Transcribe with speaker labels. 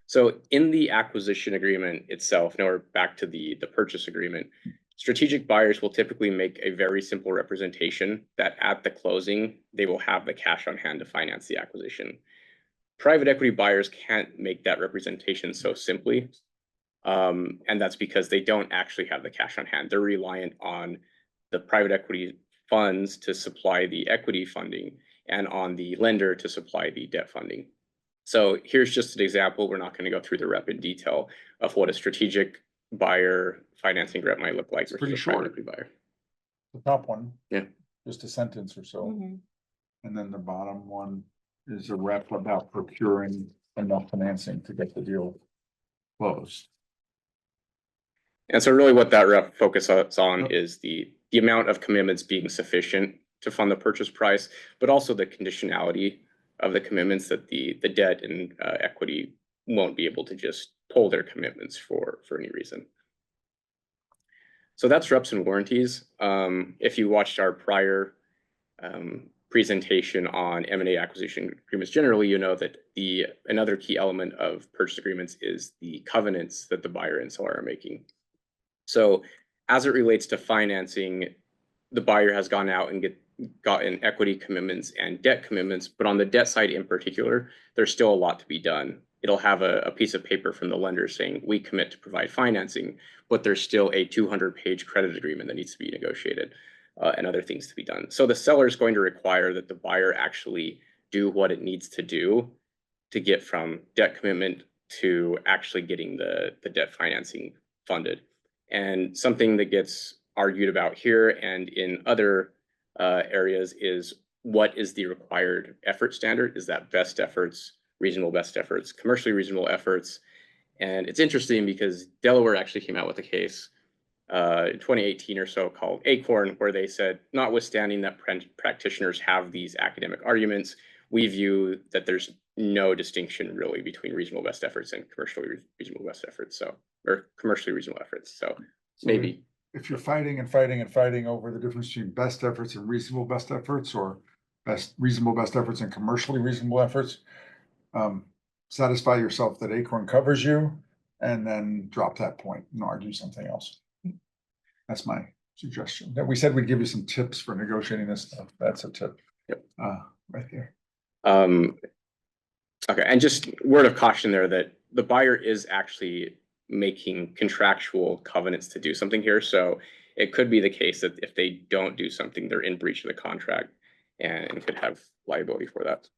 Speaker 1: So in the acquisition agreement itself, now we're back to the purchase agreement, strategic buyers will typically make a very simple representation that at the closing, they will have the cash on hand to finance the acquisition. Private equity buyers can't make that representation so simply. And that's because they don't actually have the cash on hand. They're reliant on the private equity funds to supply the equity funding and on the lender to supply the debt funding. So here's just an example. We're not going to go through the rep in detail of what a strategic buyer financing rep might look like versus
Speaker 2: pretty
Speaker 1: a
Speaker 2: short.
Speaker 1: private equity buyer.
Speaker 2: The top one.
Speaker 1: Yeah.
Speaker 2: Just a sentence or so.
Speaker 3: Mhm.
Speaker 2: And then the bottom one is a rep about procuring enough financing to get the deal closed.
Speaker 1: And so really what that rep focuses on is the amount of commitments being sufficient to fund the purchase price, but also the conditionality of the commitments that the debt and equity won't be able to just pull their commitments for any reason. So that's reps and warranties. If you watched our prior presentation on M&A acquisition agreements generally, you know that another key element of purchase agreements is the covenants that the buyer and seller are making. So as it relates to financing, the buyer has gone out and gotten equity commitments and debt commitments, but on the debt side in particular, there's still a lot to be done. It'll have a piece of paper from the lender saying we commit to provide financing, but there's still a 200-page credit agreement that needs to be negotiated and other things to be done. So the seller is going to require that the buyer actually do what it needs to do to get from debt commitment to actually getting the debt financing funded. And something that gets argued about here and in other areas is what is the required effort standard? Is that best efforts, reasonable best efforts, commercially reasonable efforts? And it's interesting because Delaware actually came out with a case in 2018 or so called Acorn, where they said, notwithstanding that practitioners have these academic arguments, we view that there's no distinction really between reasonable best efforts and commercially reasonable best efforts. So, or commercially reasonable efforts. So maybe
Speaker 2: if you're fighting and fighting and fighting over the difference between best efforts and reasonable best efforts, or reasonable best efforts and commercially reasonable efforts, satisfy yourself that Acorn covers you, and then drop that point and argue something else. That's my suggestion. That we said we'd give you some tips for negotiating this stuff. That's a tip.
Speaker 1: Yep.
Speaker 2: Right there.
Speaker 1: Okay, and just word of caution there that the buyer is actually making contractual covenants to do something here. So it could be the case that if they don't do something, they're in breach of the contract and could have liability for that.